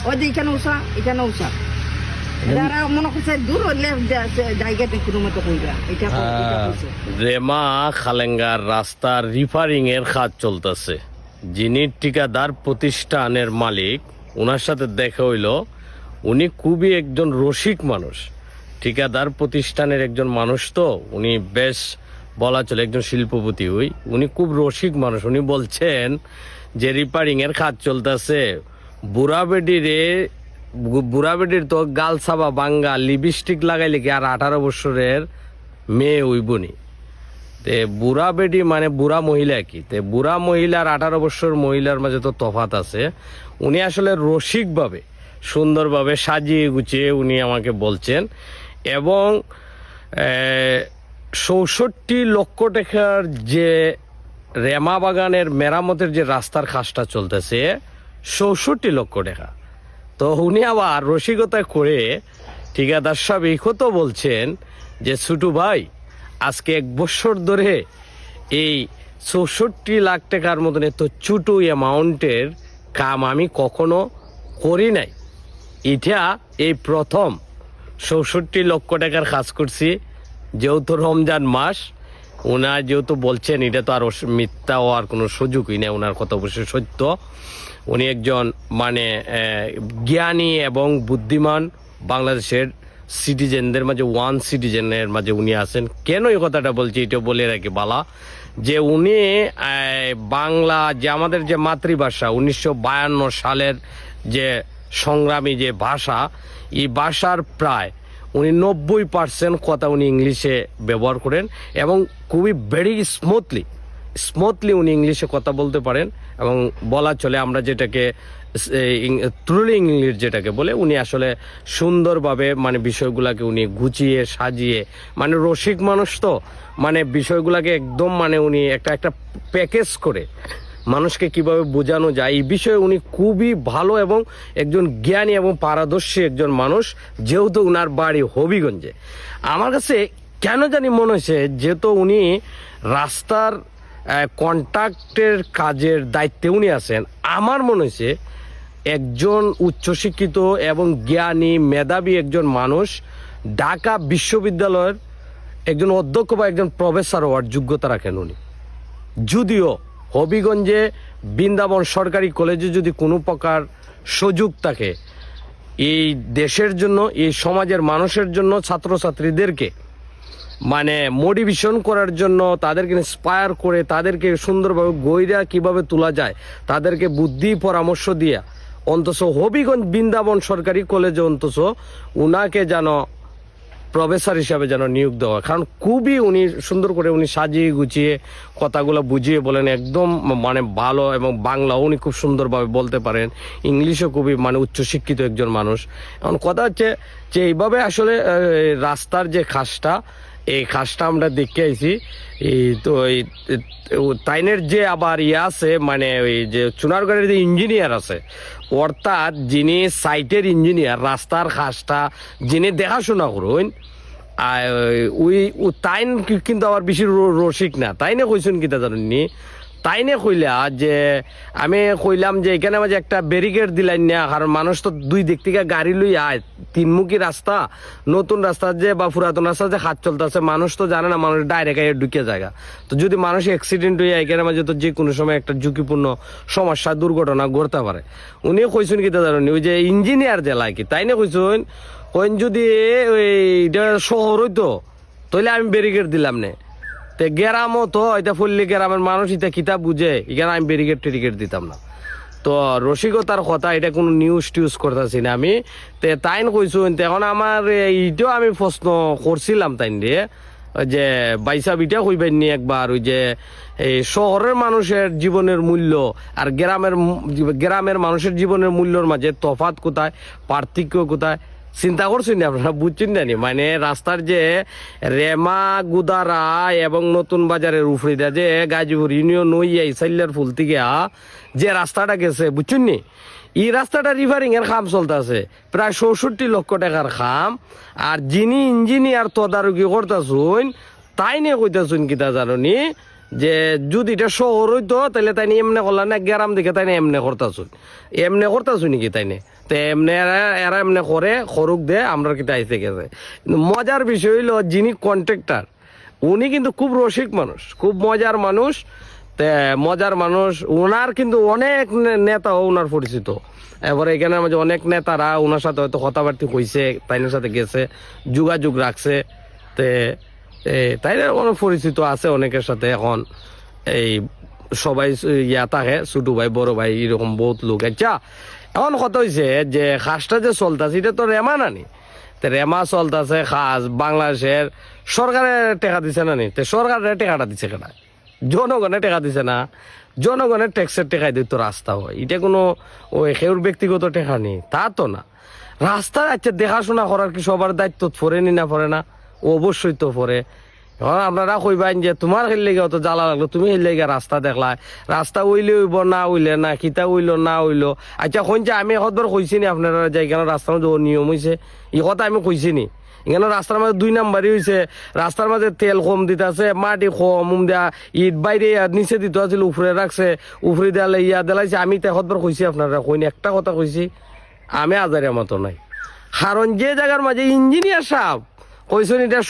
ওই যে এখানে উষা যারা মনে করছে দূর হইলে জায়গাতে কোনো মতো কইরা এটা কইছে রেমা খালেঙ্গার রাস্তার রিপেয়ারিং এর কাজ চলতেছে। যিনি ঠিকাদার প্রতিষ্ঠানের মালিক, ওনার সাথে দেখা হইলো। উনি খুবই একজন রসিক মানুষ, ঠিকাদার প্রতিষ্ঠানের একজন মানুষ, তো উনি বেশ বলা চলে একজন শিল্পপতি। উনি খুব রসিক মানুষ। উনি বলছেন যে রিপেয়ারিং এর কাজ চলতেছে, বুড়া বেডির তো গাল সাবা বাঙ্গা লিপস্টিক লাগাইলে কি আর 18 বছরের মেয়ে হইবনি। তে বুড়া বেডি মানে বুড়া মহিলা কি, তে বুড়া মহিলার 18 বছর মহিলার মাঝে তো তফাৎ আছে। উনি আসলে রসিকভাবে সুন্দরভাবে সাজিয়ে গুছিয়ে উনি আমাকে বলছেন। এবং ৬৪ লক্ষ টাকার যে রেমা বাগানের মেরামতের যে রাস্তার কাজটা চলতেছে, ৬৪ লক্ষ টাকা। তো উনি আবার রসিকতা করে ঠিকাদার সাহেব এই কথা বলছেন যে ছোটু ভাই, আজকে 1 বছর ধরে এই ৬৪ লাখ টাকার মতন এত ছোট অ্যামাউন্টের কাম আমি কখনো করি নাই। এটা এই প্রথম ৬৪ লক্ষ টাকার কাজ করছি। যেহেতু রমজান মাস, ওনার যেহেতু বলছেন, এটা তো আর মিথ্যা হওয়ার কোনো সুযোগই নেই, ওনার কথা অবশ্যই সত্য। উনি একজন মানে জ্ঞানী এবং বুদ্ধিমান বাংলাদেশের সিটিজেনদের মাঝে ওয়ান সিটিজেনের মাঝে উনি আছেন। কেন এই কথাটা বলছি এটা বলে রাখি বালা, যে উনি বাংলা যে আমাদের যে মাতৃভাষা 1952 সালের যে সংগ্রামী যে ভাষা, এই ভাষার প্রায় উনি 90% কথা উনি ইংলিশে ব্যবহার করেন এবং খুবই ভেরি স্মুথলি উনি ইংলিশে কথা বলতে পারেন। এবং বলা চলে আমরা যেটাকে ট্রুলি ইংলিশ যেটাকে বলে, উনি আসলে সুন্দরভাবে মানে বিষয়গুলোকে উনি গুছিয়ে সাজিয়ে, মানে রসিক মানুষ তো, মানে বিষয়গুলোকে একদম মানে উনি একটা প্যাকেজ করে মানুষকে কিভাবে বোঝানো যায় এই বিষয়ে উনি খুবই ভালো এবং একজন জ্ঞানী এবং পারদর্শী একজন মানুষ। যেহেতু উনার বাড়ি হবিগঞ্জে, আমার কাছে কেন জানি মনে হয়েছে যেহেতু উনি রাস্তার কন্ট্রাক্টের কাজের দায়িত্বে উনি আছেন, আমার মনে হয়েছে একজন উচ্চশিক্ষিত এবং জ্ঞানী মেধাবী একজন মানুষ, ঢাকা বিশ্ববিদ্যালয়ের একজন অধ্যক্ষ বা একজন প্রফেসর হওয়ার যোগ্যতা রাখেন উনি। যদিও হবিগঞ্জে বৃন্দাবন সরকারি কলেজে যদি কোনো প্রকার সুযোগ থাকে এই দেশের জন্য, এই সমাজের মানুষের জন্য, ছাত্রছাত্রীদেরকে মানে মোটিভেশন করার জন্য, তাদেরকে ইন্সপায়ার করে তাদেরকে সুন্দরভাবে গইরা কিভাবে তোলা যায়, তাদেরকে বুদ্ধি পরামর্শ দিয়া অন্তত হবিগঞ্জ বৃন্দাবন সরকারি কলেজে অন্তত উনাকে যেন প্রফেসর হিসাবে যেন নিয়োগ দেওয়া। কারণ খুবই উনি সুন্দর করে উনি সাজিয়ে গুছিয়ে কথাগুলো বুঝিয়ে বলেন, একদম মানে ভালো। এবং বাংলাও উনি খুব সুন্দরভাবে বলতে পারেন, ইংলিশও খুবই মানে উচ্চশিক্ষিত একজন মানুষ। এখন কথা হচ্ছে যে এইভাবে আসলে রাস্তার যে খাসটা, এই খাসটা আমরা দেখে আইছি। তো এই তাইনের যে আবার আছে মানে ওই যে চুনারগড়ের যে ইঞ্জিনিয়ার আছে, অর্থাৎ যিনি সাইটের ইঞ্জিনিয়ার, রাস্তার খাসটা যিনি দেখাশোনা করুন, ওই তাইন কিন্তু আবার বেশি রসিক না। তাইনে কইছেন কি তা জানেননি, তাইনে কইলা যে আমি কইলাম যে এখানে মাঝে একটা ব্যারিকেড দিলেন না, কারণ মানুষ তো দুই দিক থেকে গাড়ি লই আয়, তিনমুখী রাস্তা, নতুন রাস্তা যে বা পুরাতন রাস্তা যে হাত চলতেছে, মানুষ তো জানে না, মানুষ ডাইরেক্ট ঢুকে জায়গা। তো যদি মানুষ অ্যাক্সিডেন্ট হয়ে এখানে মাঝে তো যে কোনো সময় একটা ঝুঁকিপূর্ণ সমস্যা দুর্ঘটনা ঘটতে পারে। উনি কইছেন কি তা জানেন, ওই যে ইঞ্জিনিয়ার যে লাগে তাইনে কইছেন, কইন যদি ওই শহর হইতো তাহলে আমি ব্যারিকেড দিলাম না। তে গ্রামও তো এটা ফুললি গ্রামের মানুষ এটা কিতাব বুঝে, এখানে আমি ব্যারিকেড টেরিকেড দিতাম না। তো রসিকতার কথা, এটা কোনো নিউজ টিউজ করতেছি না আমি। তে তাইন কইছো, এখন আমার এইটাও আমি প্রশ্ন করছিলাম তাইন দিয়ে যে বাইসা বিটা কইবেন নি একবার, ওই যে এই শহরের মানুষের জীবনের মূল্য আর গ্রামের মানুষের জীবনের মূল্যর মাঝে তফাৎ কোথায়, পার্থক্য কোথায় চিন্তা করছেন না আপনারা, বুঝছেন না? মানে রাস্তার যে রেমা গুদারা এবং নতুন বাজারের উপরে যে গাজীপুর ইউনিয়ন ওই সাইলার ফুল থেকে যে রাস্তাটা গেছে, বুঝছেন নি, এই রাস্তাটা রিপেয়ারিং এর কাম চলতেছে, প্রায় ৬৪ লক্ষ টাকার কাম। আর যিনি ইঞ্জিনিয়ার তদারকি করতেছুন তাই নিয়ে কইতেছুন কি তা জানি যে যদি এটা শহর হইতো তাহলে তাই এমনি করলাম না, গ্রাম দিকে তাই এমনি করতাছুন নাকি তাই তো এমনি এরা এমনি করে খরুক দে আমরা কিটা আইসে গেছে। কিন্তু মজার বিষয় হইলো যিনি কন্ট্রাক্টর উনি কিন্তু খুব রসিক মানুষ, খুব মজার মানুষ। মজার মানুষ ওনার কিন্তু অনেক নেতাও ওনার পরিচিত। এবারে এখানের মাঝে অনেক নেতারা ওনার সাথে হয়তো কথাবার্তি হয়েছে, তাইনের সাথে গেছে, যোগাযোগ রাখছে। তাই অনেক পরিচিত আছে অনেকের সাথে। এখন এই সবাই ইয়া থাকে, ছোট ভাই বড় ভাই এরকম বহুত লোক। আচ্ছা এখন কথা হয়েছে যে খাসটা যে চলতেছে এটা তো রেমা নানি, রেমা চলতেছে খাস বাংলাদেশের সরকারে টেকা দিছে না নি? সরকারের টেকাটা দিছে কেনা? জনগণের টেকা দিছে না? জনগণের ট্যাক্সের টেকায় দিত রাস্তা হয়, এটা কোনো ওই সেউর ব্যক্তিগত টেকা নেই তা তো না। রাস্তা আচ্ছা দেখাশোনা করার কি সবার দায়িত্ব পড়ে নি না পড়ে না? অবশ্যই তো পড়ে। এখন আপনারা কইবেন যে তোমার হেললে অত জ্বালা লাগলো, তুমি হেললে রাস্তা দেখলা, রাস্তা উইলে উইব না উইলে না, খিতা উইল না উইলো। আচ্ছা কইছে আমি একবার কইছি নি আপনারা যে এখানে রাস্তার মধ্যে নিয়ম হয়েছে, এই কথা আমি কইছি নি? এখানে রাস্তার মাঝে 2 নাম্বারই হয়েছে, রাস্তার মাঝে তেল কম দিতেছে, মাটি কম দেয়া, ইট বাইরে নিচে দিতে আছিল, উপরে রাখছে, উপরে দেয়ালে ইয়া দেলাইছে। আমি তো একবার কইছি আপনারা কইনি? একটা কথা কইছি, আমি আজারের মতো নাই। কারণ যে জায়গার মাঝে ইঞ্জিনিয়ার সাহেব কইসুন এটা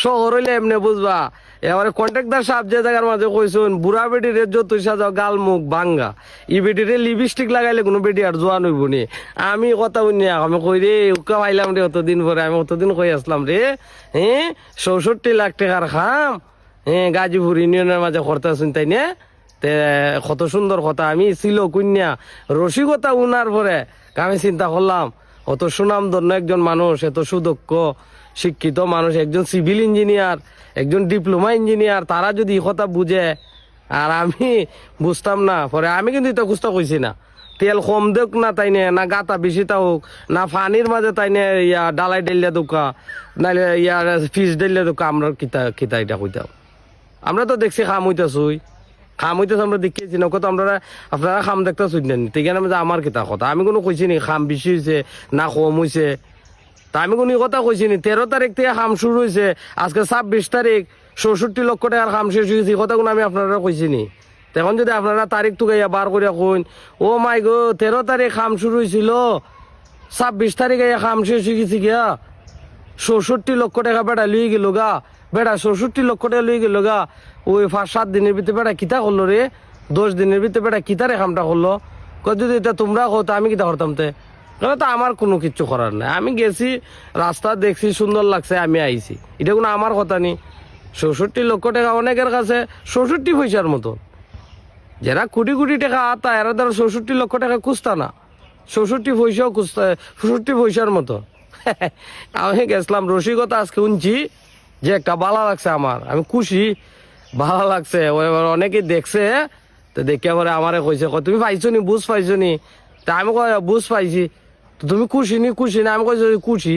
শহর হইলে এমনি বুঝবা, এবারে কন্ট্রাক্টর সাহেব যে জায়গার মাঝে কইসুন বুড়া বেটিরে যত সাজাও গাল মুখ ভাঙ্গা, ই বেটিরে লিপস্টিক লাগাইলে কোনো বেটি আর জোয়ান হইব নি। আমি কথা শুনি আমি কই রে উকা পাইলাম রে অতদিন পরে, আমি অতদিন কই আসলাম রে 64 লাখ টাকার খাম গাজীপুর ইউনিয়নের মাঝে করতেছুন তাই না? কত সুন্দর কথা। আমি ছিল কন্যা রসিকতা উনার পরে আমি চিন্তা করলাম অত সুনাম ধন্য একজন মানুষ, এত সুদক্ষ শিক্ষিত মানুষ, একজন সিভিল ইঞ্জিনিয়ার, একজন ডিপ্লোমা ইঞ্জিনিয়ার, তারা যদি এই কথা বুঝে আর আমি বুঝতাম না। পরে আমি কিন্তু এটা খুঁজতে কইছি না তেল কম দেখ না তাইনে, না গাতা বেশি তা হোক, না পানির মাঝে তাইনে ইয়া ডালাই ডালিয়া দোকা, নাইলে ইয়ার ফিস ডালিয়া দোকা। আমরা কিতা এটা কইতাম? আমরা তো দেখছি খাম হইতেছুই, আমরা দেখিয়েছি না কত আপনারা খাম দেখতে শুনেন ঠিকানা আমার কিতা কথা? আমি কোনো কইছি নি খাম বেশি হয়েছে না কম হয়েছে? তা আমি কোনো কথা কইছি নি? 13 তারিখ থেকে খাম শুরু হয়েছে, আজকে 26 তারিখ, 64 লক্ষ টাকার খাম শেষ হয়েছে, কথা কোনো আমি আপনারা কইছি নি? তখন যদি আপনারা তারিখ টুকাইয়া বার করিয়া কইন ও মাই গো 13 তারিখ খাম শুরু হয়েছিল, 26 তারিখে খাম শেষ হয়ে গেছে গিয়া, 64 লক্ষ টাকা বেটা লুই গেল গা, বেটা 64 লক্ষ টাকা লুই গেল গা। ওই 5-7 দিনের ভিতরে বেটা কিতা করলো রে? 10 দিনের ভিতরে বেটা কিতারে খামটা করলো? যদি এটা তোমরা কতো আমি কিতা করতাম? তো আমার কোনো কিচ্ছু করার নাই। আমি গেছি, রাস্তা দেখছি, সুন্দর লাগছে, আমি আইছি, এটা কোনো আমার কথা নেই। 64 লক্ষ টাকা অনেকের কাছে 64 পয়সার মতো, যারা কোটি কোটি টাকা আতা এরা দ্বারা 64 লক্ষ টাকা খুঁজতা না, 64 পয়সাও খুঁজতে, 64 পয়সার মতো। আমি গেছিলাম রসিকতা আজকে শুনছি যে একটা ভালো লাগছে আমার, আমি খুশি, ভালো লাগছে। অনেকে দেখছে, তো দেখে পরে আমারে কইছে তুমি পাইছো নি, বুঝ পাইছো নি? তা আমি কই বুঝ পাইছি। তো তুমি খুশি নি? খুশি না? আমি কইছি খুশি।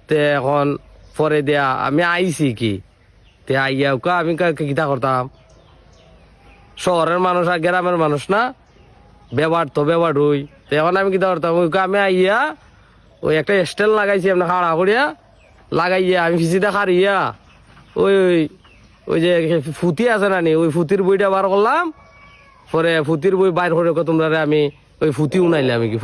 তে এখন পরে দেয়া আমি আইছি কি তে আইয়া আমি কিতা করতাম? শহরের মানুষ আর গ্রামের মানুষ না, ব্যবহার তো ব্যবহার হই। তো এখন আমি কিতা করতাম? আমি আইয়া ওই একটা স্টেল লাগাইছি আপনার খাড়া করিয়া লাগাইয়া আমি ফিসিটা খারিয়া ওই ওই যে ফুতি আছে না নি, ওই ফুতির বইটা বার করলাম। পরে ফুতির বই বাইর করে তোমরা আমি ওই ফুতি উনাইলাম কি